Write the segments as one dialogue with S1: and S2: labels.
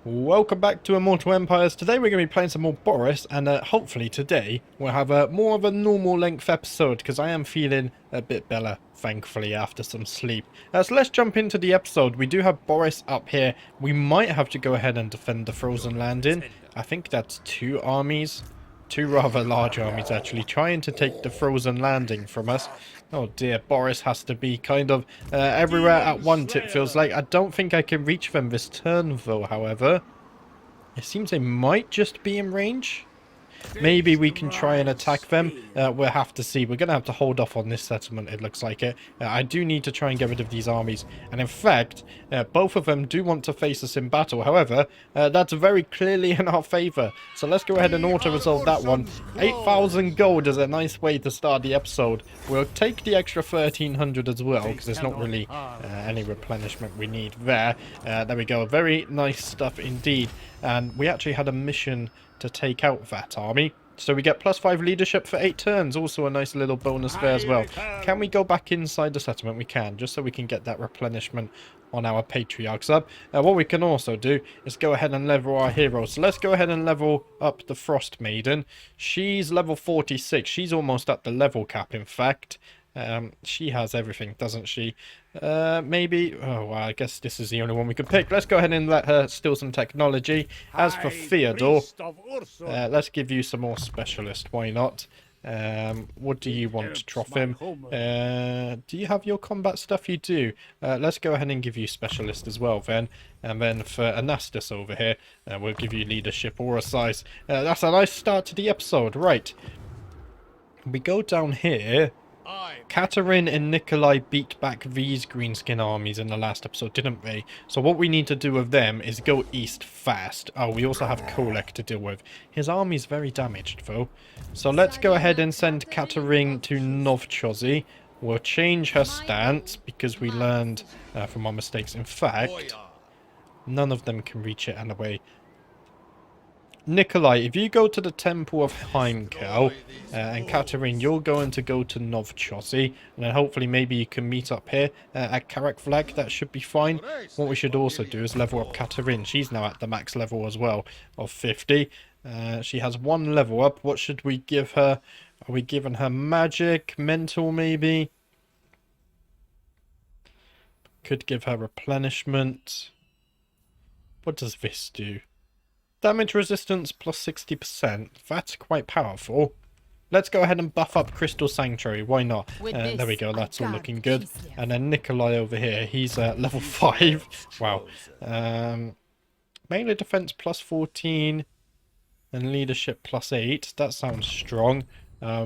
S1: Welcome back to Immortal Empires. Today we're going to be playing some more Boris, and hopefully today we'll have more of a normal length episode, because I am feeling a bit better, thankfully, after some sleep. So let's jump into the episode. We do have Boris up here. We might have to go ahead and defend the frozen landing. I think that's two armies. Two rather large armies, actually, trying to take the frozen landing from us. Oh dear, Boris has to be kind of everywhere at once, it feels like. I don't think I can reach them this turn, though, however. It seems they might just be in range. Maybe we can try and attack them. We'll have to see. We're going to have to hold off on this settlement, it looks like it. I do need to try and get rid of these armies. And in fact, both of them do want to face us in battle. However, that's very clearly in our favour. So let's go ahead and auto-resolve that one. 8,000 gold is a nice way to start the episode. We'll take the extra 1,300 as well, because there's not really any replenishment we need there. There we go. Very nice stuff indeed. And we actually had a mission to take out that army, so we get +5 leadership for 8 turns. Also a nice little bonus there as well. Can we go back inside the settlement? We can, just so we can get that replenishment on our patriarch sub. What we can also do is go ahead and level our heroes. So let's go ahead and level up the Frost Maiden. She's level 46. She's almost at the level cap, in fact. She has everything, doesn't she? Maybe... Oh, well, I guess this is the only one we could pick. Let's go ahead and let her steal some technology. As for Theodore, let's give you some more specialist. Why not? What do you want, Trophim? Do you have your combat stuff? You do. Let's go ahead and give you specialist as well, then. And then for Anastas over here, we'll give you leadership or a size. That's a nice start to the episode. Right. We go down here. Katerin and Nikolai beat back these greenskin armies in the last episode, didn't they? So what we need to do with them is go east fast. Oh, we also have Kolek to deal with. His army's very damaged, though. So let's go ahead and send Katerin to Novchozy. We'll change her stance, because we learned from our mistakes. In fact, none of them can reach it anyway. Nikolai, if you go to the Temple of Heimkel, and Katerin, you're going to go to Novchozy, and then hopefully maybe you can meet up here at Karakflag. That should be fine. What we should also do is level up Katerin. She's now at the max level as well of 50. She has 1 level up. What should we give her? Are we giving her magic, mental maybe? Could give her replenishment. What does this do? Damage resistance plus 60%. That's quite powerful. Let's go ahead and buff up Crystal Sanctuary. Why not? There we go. That's all looking good. And then Nikolai over here. He's level 5. Wow. Melee defense plus 14. And leadership plus 8. That sounds strong.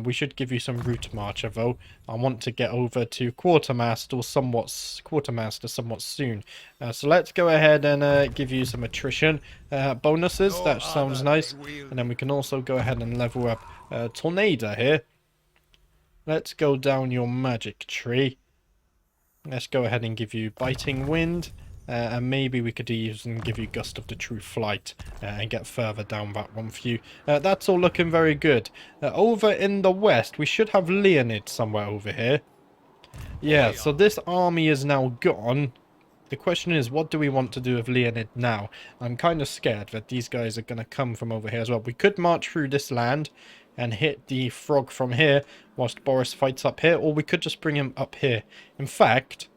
S1: We should give you some route marcher, though. I want to get over to Quartermaster somewhat soon. So let's go ahead and give you some attrition bonuses. That sounds nice. And then we can also go ahead and level up Tornado here. Let's go down your magic tree. Let's go ahead and give you Biting Wind. And maybe we could even give you Gust of the True Flight and get further down that one for you. That's all looking very good. Over in the west, we should have Leonid somewhere over here. Yeah, so this army is now gone. The question is, what do we want to do with Leonid now? I'm kind of scared that these guys are going to come from over here as well. We could march through this land and hit the frog from here whilst Boris fights up here, or we could just bring him up here. In fact,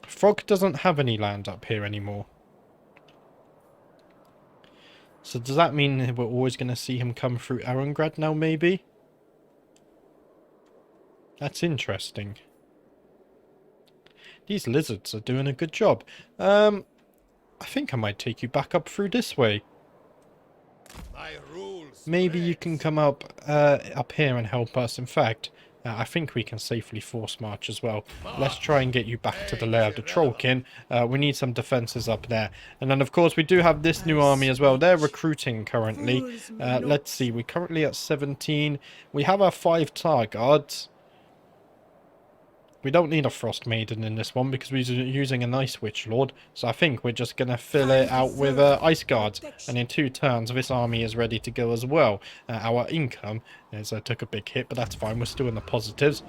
S1: Frog doesn't have any land up here anymore. So does that mean we're always going to see him come through Arangrad now, maybe? That's interesting. These lizards are doing a good job. I think I might take you back up through this way. Maybe you can come up here and help us. In fact, I think we can safely force march as well. Let's try and get you back to the lair of the Trollkin. We need some defenses up there. And then, of course, we do have this new army as well. They're recruiting currently. Let's see. We're currently at 17. We have our 5 tar guards. We don't need a Frost Maiden in this one because we're using an Ice Witch Lord. So I think we're just going to fill it out with Ice Guards. And in 2 turns, this army is ready to go as well. Our income took a big hit, but that's fine. We're still in the positives.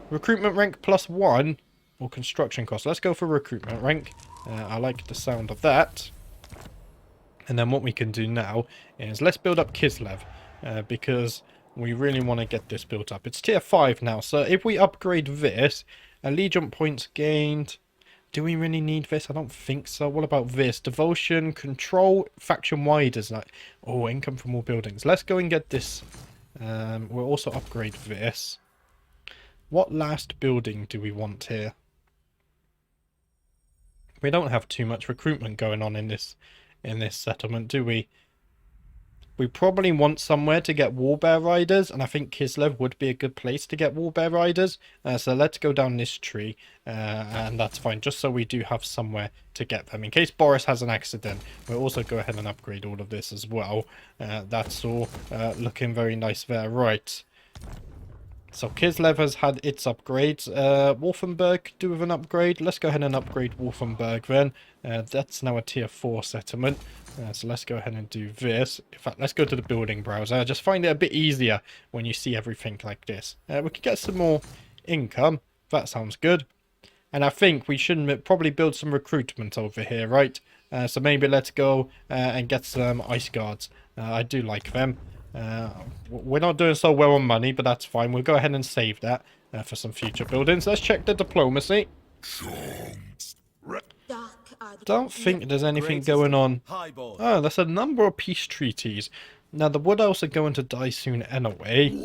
S1: Recruitment rank +1 or construction cost. Let's go for recruitment rank. I like the sound of that. And then what we can do now is let's build up Kislev, because we really want to get this built up. It's tier 5 now, so if we upgrade this, allegiance points gained. Do we really need this? I don't think so. What about this? Devotion, control, faction wide is like, oh, income from all buildings. Let's go and get this. We'll also upgrade this. What last building do we want here? We don't have too much recruitment going on in this settlement, do we? We probably want somewhere to get Warbear Riders, and I think Kislev would be a good place to get Warbear Riders. So let's go down this tree, and that's fine, just so we do have somewhere to get them. In case Boris has an accident, we'll also go ahead and upgrade all of this as well. That's all looking very nice there. Right. So Kislev has had its upgrades. Wolfenberg do with an upgrade. Let's go ahead and upgrade Wolfenberg then. That's now a tier 4 settlement. So let's go ahead and do this. In fact, let's go to the building browser. I just find it a bit easier when you see everything like this. We could get some more income. That sounds good. And I think we should probably build some recruitment over here, right? So maybe let's go and get some ice guards. I do like them. We're not doing so well on money, but that's fine. We'll go ahead and save that for some future buildings. Let's check the diplomacy. Don't think there's anything going on. Oh, there's a number of peace treaties. Now, the Wood Elves are going to die soon anyway.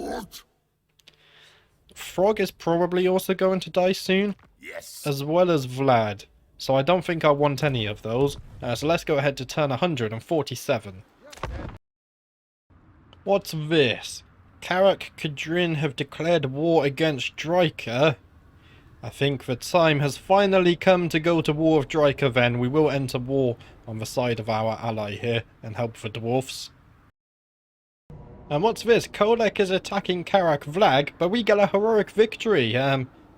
S1: Frog is probably also going to die soon. Yes. As well as Vlad. So I don't think I want any of those. So let's go ahead to turn 147. What's this? Karak Kadrin have declared war against Dryka. I think the time has finally come to go to war with Dryka then. We will enter war on the side of our ally here and help the dwarfs. And what's this? Kolek is attacking Karak Vlag, but we get a heroic victory.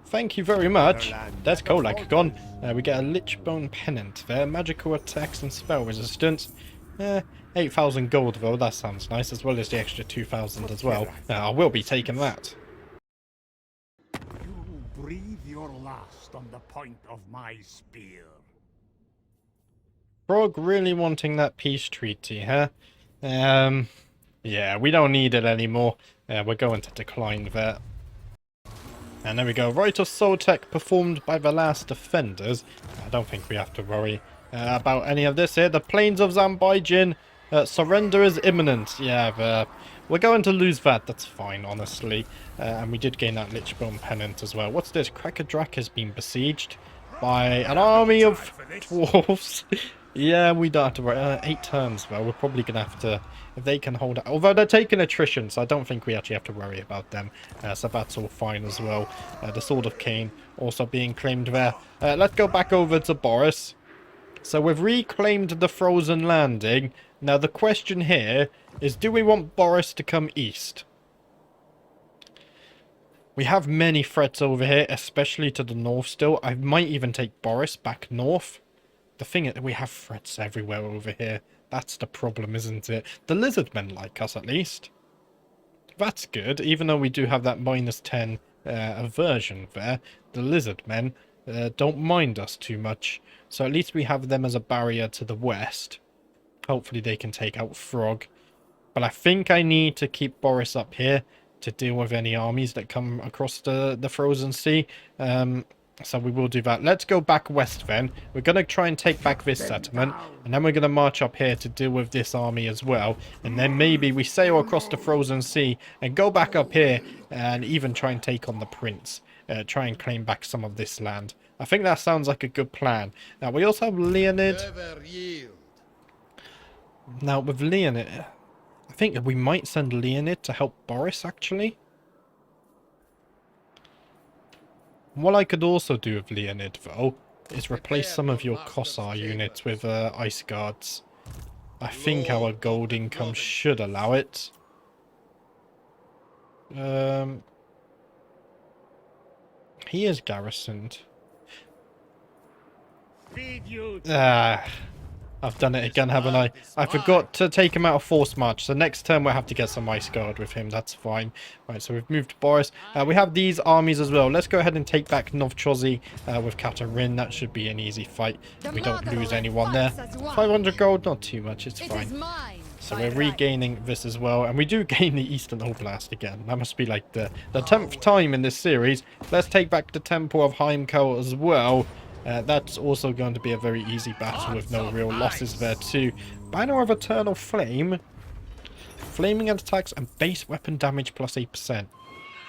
S1: Thank you very much. There's Kolek gone. We get a Lichbone Pennant there. Magical attacks and spell resistance. 8,000 gold though, that sounds nice, as well as the extra 2,000 as well. I will be taking that.
S2: You breathe your last on the point of my spear.
S1: Frog really wanting that peace treaty, huh? Yeah, we don't need it anymore. We're going to decline that. And there we go. Rite of Soltec performed by the last defenders. I don't think we have to worry about any of this here. The plains of Zambijin. Surrender is imminent. Yeah, we're going to lose that. That's fine, honestly. And we did gain that Lichbone Pennant as well. What's this? Krakadrak has been besieged by an army of dwarves. Yeah, we don't have to worry. 8 turns, though. We're probably going to have to... If they can hold it. Although they're taking attrition, so I don't think we actually have to worry about them. So that's all fine as well. The Sword of Cain also being claimed there. Let's go back over to Boris. So we've reclaimed the Frozen Landing. Now the question here is, do we want Boris to come east? We have many threats over here, especially to the north still. I might even take Boris back north. The thing is, we have threats everywhere over here. That's the problem, isn't it? The Lizardmen like us, at least. That's good, even though we do have that -10 aversion there. The Lizardmen don't mind us too much. So at least we have them as a barrier to the west. Hopefully they can take out Frog. But I think I need to keep Boris up here to deal with any armies that come across the Frozen Sea. So we will do that. Let's go back west then. We're going to try and take back this settlement. And then we're going to march up here to deal with this army as well. And then maybe we sail across the Frozen Sea and go back up here and even try and take on the Prince. Try and claim back some of this land. I think that sounds like a good plan. Now, we also have Leonid. Now, with Leonid, I think we might send Leonid to help Boris, actually. What I could also do with Leonid, though, is replace some of your Kossar units with Ice Guards. I think our gold income should allow it. He is garrisoned. I I've done it again, haven't I? I forgot to take him out of force march. So next turn we'll have to get some ice guard with him. That's fine. Right, so we've moved to Boris. We have these armies as well. Let's go ahead and take back Novchozy with Katerin. That should be an easy fight. We don't lose anyone there. 500 gold, not too much. It's fine. So we're regaining this as well. And we do gain the Eastern Oblast again. That must be like the 10th time in this series. Let's take back the Temple of Heimkel as well. That's also going to be a very easy battle with no real losses there too. Banner of Eternal Flame. Flaming attacks and base weapon damage plus 8%.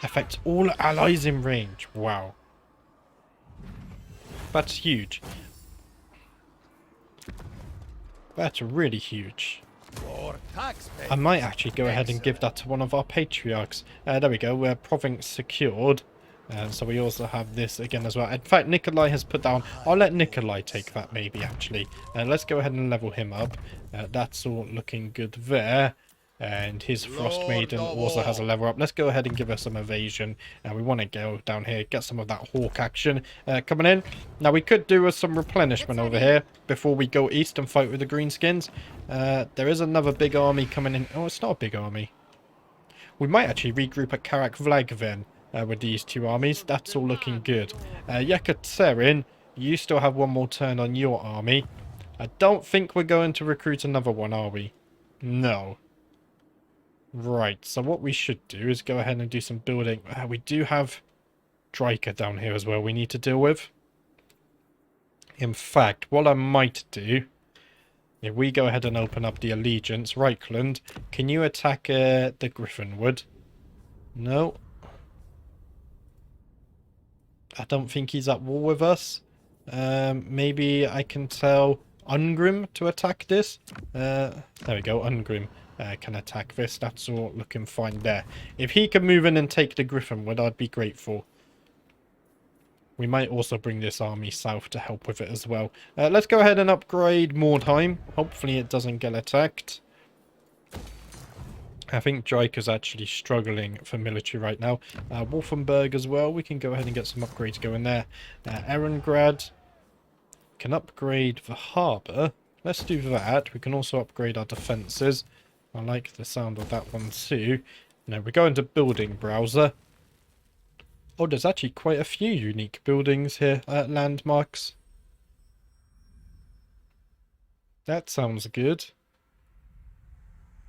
S1: Affects all allies in range. Wow. That's huge. That's really huge. I might actually go ahead and give that to one of our patriarchs. There we go. We're province secured. So we also have this again as well. In fact, Nikolai has put down... I'll let Nikolai take that maybe, actually. Let's go ahead and level him up. That's all looking good there. And his Frost Maiden also has a level up. Let's go ahead and give her some evasion. We want to go down here, get some of that Hawk action coming in. Now, we could do with some replenishment over here before we go east and fight with the Greenskins. There is another big army coming in. Oh, it's not a big army. We might actually regroup at Karak Vlag then. With these two armies. That's all looking good. Yekaterin's, you still have one more turn on your army. I don't think we're going to recruit another one, are we? No. Right, so what we should do is go ahead and do some building. We do have Dryker down here as well we need to deal with. In fact, what I might do, if we go ahead and open up the Allegiance, Reichland, can you attack the Griffinwood? No. I don't think he's at war with us. Maybe I can tell Ungrim to attack this. There we go, Ungrim can attack this. That's all looking fine there. If he can move in and take the Griffinwood, I'd be grateful. We might also bring this army south to help with it as well. Let's go ahead and upgrade Mordheim. Hopefully it doesn't get attacked. I think Dryker's actually struggling for military right now. Wolfenburg as well. We can go ahead and get some upgrades going there. Erengrad can upgrade the harbour. Let's do that. We can also upgrade our defences. I like the sound of that one too. Now we go into building browser. Oh, there's actually quite a few unique buildings here. Landmarks. That sounds good.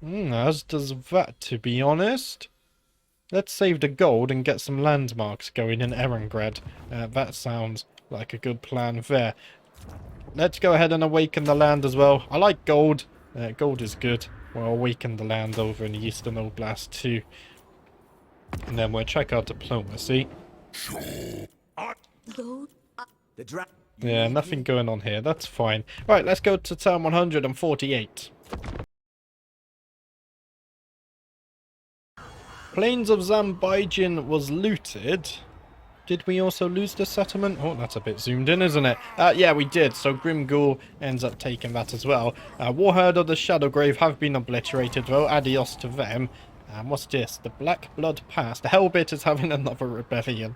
S1: As does that, to be honest. Let's save the gold and get some landmarks going in Erengrad. That sounds like a good plan there. Let's go ahead and awaken the land as well. I like gold. Gold is good. We'll awaken the land over in the Eastern Oblast too. And then we'll check our diplomacy. Yeah, nothing going on here. That's fine. Right, let's go to turn 148. Plains of Zambijin was looted. Did we also lose the settlement? Oh, that's a bit zoomed in, isn't it? Yeah, we did. So Grimghoul ends up taking that as well. Warherd of the Shadowgrave have been obliterated, though. Adios to them. What's this? The Black Blood Pass. The Hellbit is having another rebellion.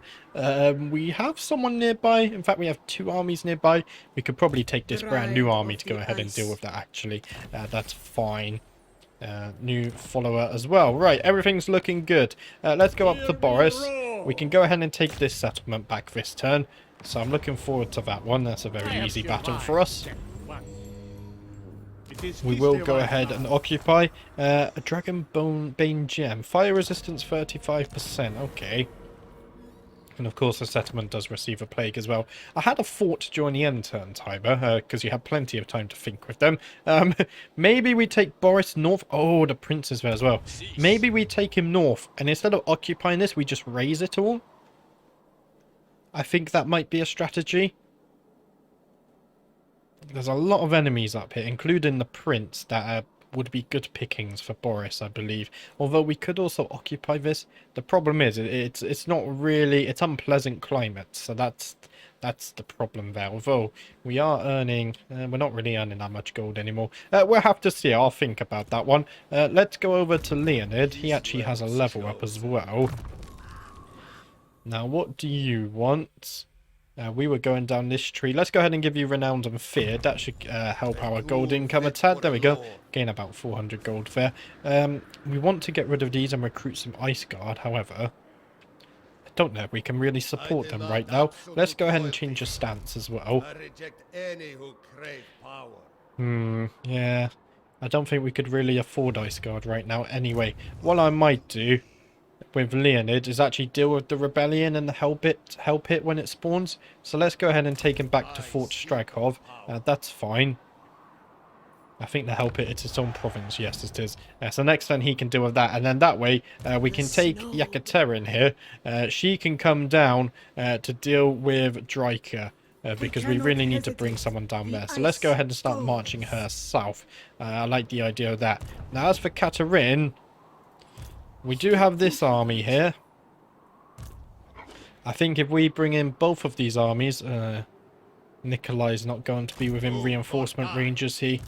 S1: We have someone nearby. In fact, we have two armies nearby. We could probably take this brand new army to go ahead and deal with that, actually. That's fine. New follower as well. Right, everything's looking good. Let's go up to Boris. We can go ahead and take this settlement back this turn. So I'm looking forward to that one. That's a very easy battle for us. We will go ahead and occupy a Dragon Bane Gem. Fire resistance 35%. Okay. And of course the settlement does receive a plague as well. I had a thought during the end turn timer, because you had plenty of time to think with them. Maybe we take Boris north. Oh, the prince is there as well. Maybe we take him north, and instead of occupying this, we just raise it all. I think that might be a strategy. There's a lot of enemies up here, including the prince, that would be good pickings for Boris, I believe. Although we could also occupy this. The problem is, it's not really... It's unpleasant climate, so that's the problem there. Although we are earning... we're not really earning that much gold anymore. We'll have to see. I'll think about that one. Let's go over to Leonid. He actually has a level up as well. Now, what do you want? We were going down this tree. Let's go ahead and give you Renowned and Feared. That should help our gold income a tad. There we go. Gain about 400 gold there. We want to get rid of these and recruit some Ice Guard. However, I don't know if we can really support them right now. Let's go ahead and change your stance as well. Yeah. I don't think we could really afford Ice Guard right now. Anyway, what I might do with Leonid is actually deal with the rebellion and help it when it spawns. So let's go ahead and take him back to Fort Stragov. That's fine. I think the help it's its own province. Yes, it is. So next time he can deal with that, and then that way we can take Yekaterin here. She can come down to deal with Dryka. Because we really need to bring someone down there. So let's go ahead and start marching her south. I like the idea of that. Now as for Katarin, we do have this army here. I think if we bring in both of these armies, Nikolai's not going to be within reinforcement range, is he?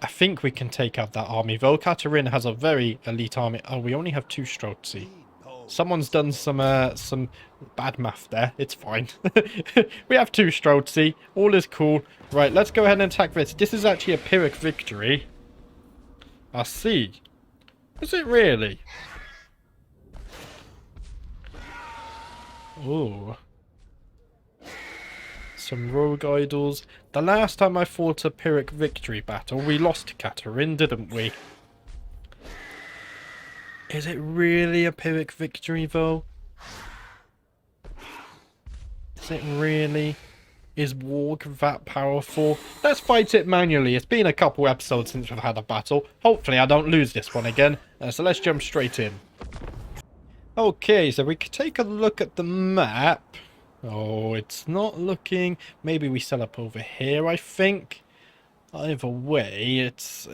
S1: I think we can take out that army though. Katarin has a very elite army. Oh, we only have 2 Streltsy. Someone's done some bad math there. It's fine. We have 2 Streltsy. All is cool. Right, let's go ahead and attack this. This is actually a Pyrrhic victory. I see. Is it really? Ooh. Some rogue idols. The last time I fought a Pyrrhic victory battle, we lost to Katarin, didn't we? Is it really a Pyrrhic victory, though? Is it really? Is Warg that powerful? Let's fight it manually. It's been a couple episodes since we've had a battle. Hopefully I don't lose this one again. So let's jump straight in. Okay, so we could take a look at the map. Oh, it's not looking... Maybe we set up over here, I think. Either way, it's...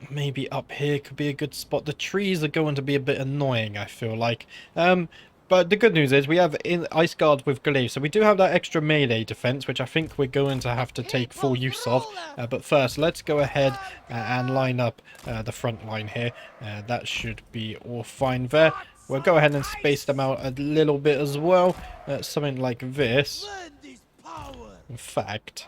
S1: maybe up here could be a good spot. The trees are going to be a bit annoying, I feel like. But the good news is we have Ice Guard with Glaive, so we do have that extra melee defense, which I think we're going to have to take full use of. But first, let's go ahead and line up the front line here. That should be all fine there. We'll go ahead and space them out a little bit as well. Something like this. In fact...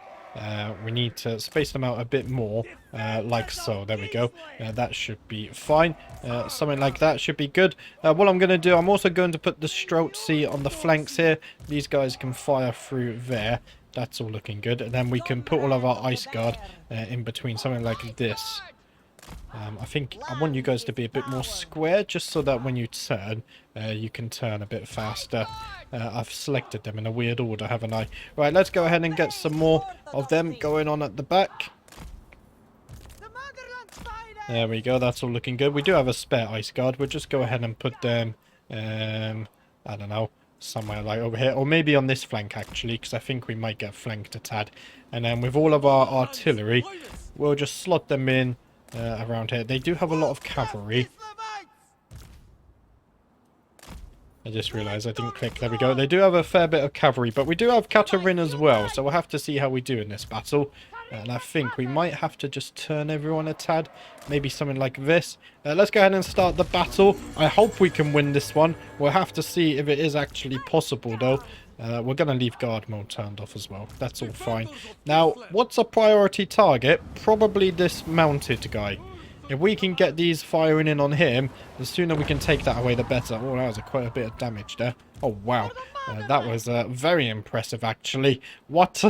S1: we need to space them out a bit more, like so. There we go. That should be fine. Something like that should be good. What I'm going to do, I'm also going to put the Streltsy on the flanks here. These guys can fire through there. That's all looking good. And then we can put all of our Ice Guard in between, something like this. I think I want you guys to be a bit more square, just so that when you turn, you can turn a bit faster. I've selected them in a weird order, haven't I? Right, let's go ahead and get some more of them going on at the back. There we go, that's all looking good. We do have a spare Ice Guard. We'll just go ahead and put them, I don't know, somewhere like over here. Or maybe on this flank, actually, because I think we might get flanked a tad. And then with all of our artillery, we'll just slot them in around here. They do have a lot of cavalry. I just realised I didn't click. There we go. They do have a fair bit of cavalry, but we do have Katarin as well, so we'll have to see how we do in this battle. And I think we might have to just turn everyone a tad. Maybe something like this. Let's go ahead and start the battle. I hope we can win this one. We'll have to see if it is actually possible, though. We're going to leave guard mode turned off as well. That's all fine. Now, what's a priority target? Probably this mounted guy. If we can get these firing in on him, the sooner we can take that away, the better. Oh, that was quite a bit of damage there. Oh, wow. That was very impressive, actually. What?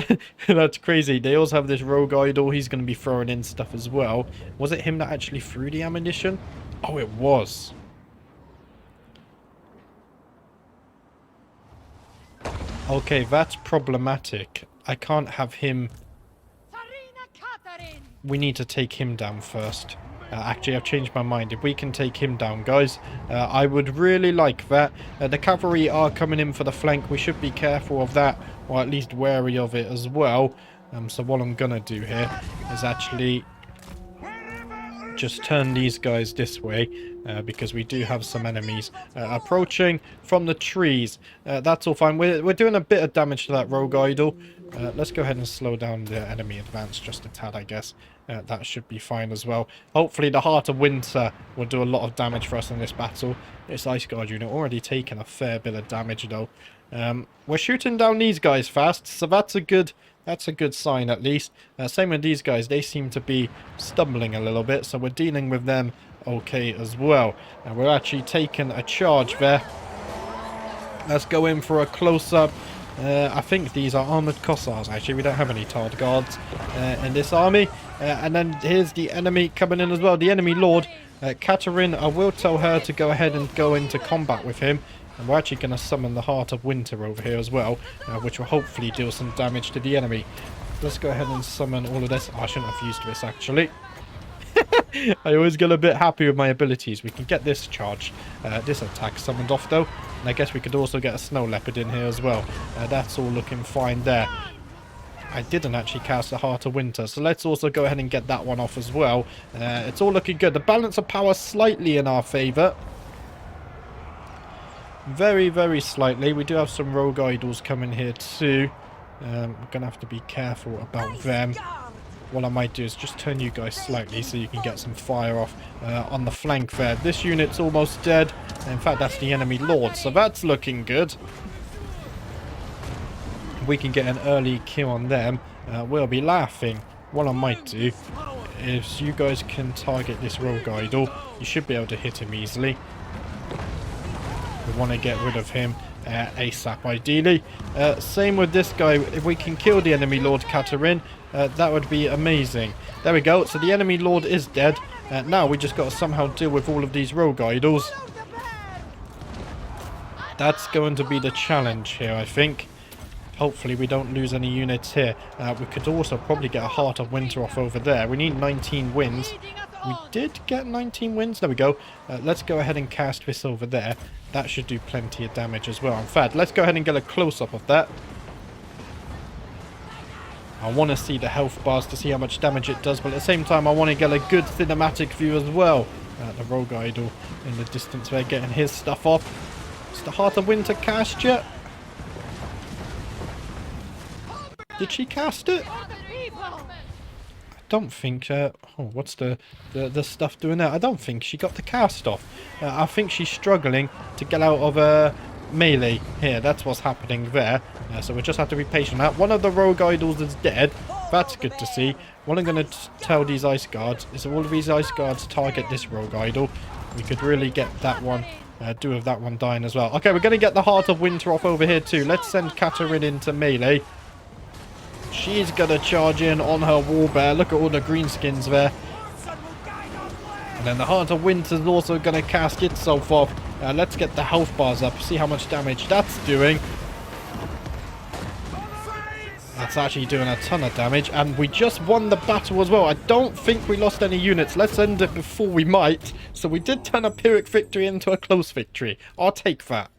S1: That's crazy. They also have this rogue idol. He's going to be throwing in stuff as well. Was it him that actually threw the ammunition? Oh, it was. Okay, that's problematic. I can't have him... We need to take him down first. Actually, I've changed my mind. If we can take him down, guys, I would really like that. The cavalry are coming in for the flank. We should be careful of that, or at least wary of it as well. So what I'm going to do here is actually just turn these guys this way. because we do have some enemies approaching from the trees. That's all fine. We're doing a bit of damage to that rogue idol. Let's go ahead and slow down the enemy advance just a tad, I guess. That should be fine as well. Hopefully the Heart of Winter will do a lot of damage for us in this battle. This Ice Guard unit already taken a fair bit of damage though. We're shooting down these guys fast, so that's a good sign at least. Same with these guys, they seem to be stumbling a little bit, so we're dealing with them okay as well. And we're actually taking a charge there. Let's go in for a close-up. I think these are armoured Cossars, actually. We don't have any Tard Guards in this army. And then here's the enemy coming in as well. The enemy lord, Katarine. I will tell her to go ahead and go into combat with him. And we're actually going to summon the Heart of Winter over here as well, which will hopefully deal some damage to the enemy. Let's go ahead and summon all of this. Oh, I shouldn't have used this, actually. I always get a bit happy with my abilities. We can get this charged, this attack summoned off though. And I guess we could also get a Snow Leopard in here as well. That's all looking fine there. I didn't actually cast the Heart of Winter, so let's also go ahead and get that one off as well. It's all looking good. The balance of power slightly in our favour. Very, very slightly. We do have some rogue idols coming here too. We're going to have to be careful about them. What I might do is just turn you guys slightly so you can get some fire off on the flank there. This unit's almost dead. In fact, that's the enemy lord, so that's looking good. We can get an early kill on them. We'll be laughing. What I might do is you guys can target this rogue idol. You should be able to hit him easily. We want to get rid of him ASAP, ideally. Same with this guy. If we can kill the enemy lord Katarine, that would be amazing. There we go. So the enemy lord is dead. Now we just got to somehow deal with all of these rogue idols. That's going to be the challenge here, I think. Hopefully we don't lose any units here. We could also probably get a Heart of Winter off over there. We need 19 wins. We did get 19 wins. There we go. Let's go ahead and cast this over there. That should do plenty of damage as well. In fact, let's go ahead and get a close-up of that. I want to see the health bars to see how much damage it does, but at the same time I want to get a good cinematic view as well. The rogue idol in the distance there getting his stuff off. Is the Heart of Winter cast yet? Did she cast it? I don't think... what's the stuff doing there? I don't think she got the cast off. I think she's struggling to get out of melee here. That's what's happening there. So we just have to be patient. Now, one of the rogue idols is dead. That's good to see. What I'm going to tell these ice guards is all of these ice guards target this rogue idol. We could really get that one... do with that one dying as well. Okay, we're going to get the Heart of Winter off over here too. Let's send Katarine into melee. She's going to charge in on her warbear. Look at all the greenskins there. And then the Heart of Winter is also going to cast itself off. Let's get the health bars up. See how much damage that's doing. That's actually doing a ton of damage. And we just won the battle as well. I don't think we lost any units. Let's end it before we might. So we did turn a Pyrrhic victory into a close victory. I'll take that.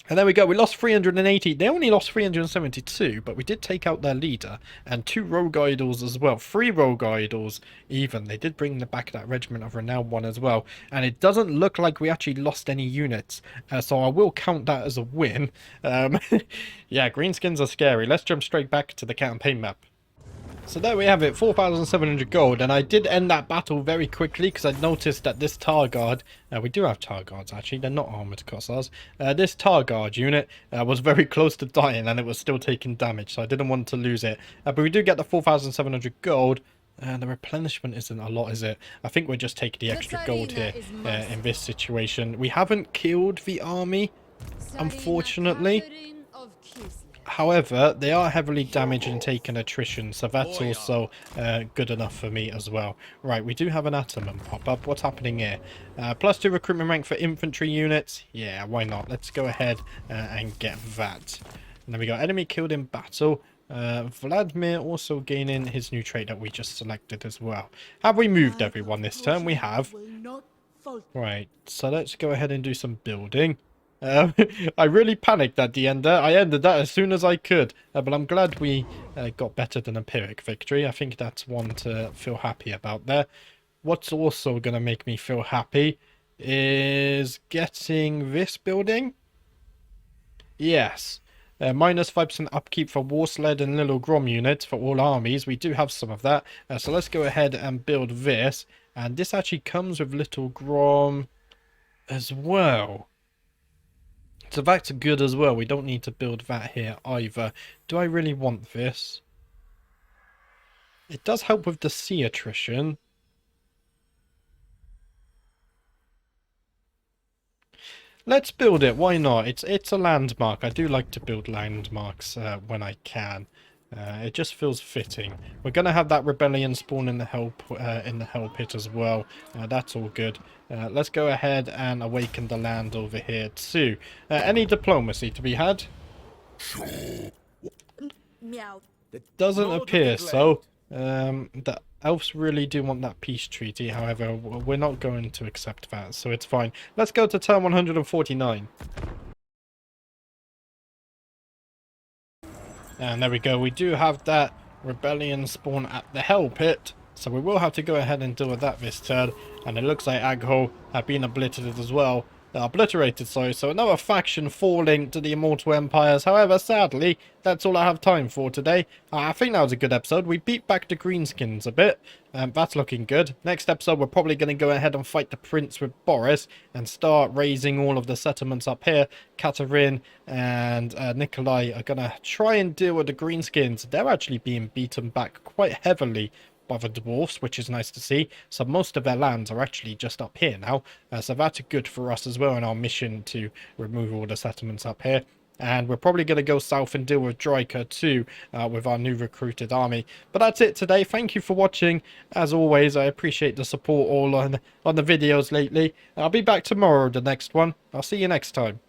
S1: And there we go, we lost 380, they only lost 372, but we did take out their leader, and 2 rogue idols as well, 3 rogue idols even. They did bring back that Regiment of Renown one as well, and it doesn't look like we actually lost any units, so I will count that as a win. Yeah, greenskins are scary. Let's jump straight back to the campaign map. So there we have it, 4,700 gold, and I did end that battle very quickly because I noticed that this Tar Guard, we do have Tar Guards actually, they're not armoured Cossars, this Tar Guard unit was very close to dying and it was still taking damage, so I didn't want to lose it. But we do get the 4,700 gold. The replenishment isn't a lot, is it? I think we're just taking the extra gold here in this situation. We haven't killed the army, unfortunately. However, they are heavily damaged and taking attrition, so that's also good enough for me as well. Right, we do have an Ataman pop up. What's happening here? +2 recruitment rank for infantry units. Yeah, why not? Let's go ahead and get that. And then we got enemy killed in battle. Vladimir also gaining his new trait that we just selected as well. Have we moved everyone this turn? We have. Right, so let's go ahead and do some building. I really panicked at the end there. I ended that as soon as I could. But I'm glad we got better than a Pyrrhic victory. I think that's one to feel happy about there. What's also going to make me feel happy is getting this building. Yes. Minus 5% upkeep for war sled and little grom units for all armies. We do have some of that. So let's go ahead and build this. And this actually comes with little grom as well. So that's good as well. We don't need to build that here either. Do I really want this? It does help with the sea attrition. Let's build it. Why not? It's a landmark. I do like to build landmarks when I can. It just feels fitting. We're gonna have that rebellion spawn in the hell pit as well. That's all good. Let's go ahead and awaken the land over here too. Any diplomacy to be had?
S3: Meow.
S1: Doesn't appear so. The elves really do want that peace treaty. However, we're not going to accept that, so it's fine. Let's go to turn 149. And there we go. We do have that rebellion spawn at the hell pit, so we will have to go ahead and deal with that this turn. And it looks like Aghol have been obliterated as well. Obliterated, sorry. So another faction falling to the Immortal Empires. However, sadly, that's all I have time for today. I think that was a good episode. We beat back the Greenskins a bit. That's looking good. Next episode, we're probably going to go ahead and fight the Prince with Boris and start raising all of the settlements up here. Katerin and Nikolai are going to try and deal with the Greenskins. They're actually being beaten back quite heavily by the dwarfs, which is nice to see. So most of their lands are actually just up here now, so that's good for us as well in our mission to remove all the settlements up here. And we're probably going to go south and deal with Dryka too, with our new recruited army. But that's it today. Thank you for watching. As always, I appreciate the support all on the videos lately. I'll be back tomorrow with the next one. I'll see you next time.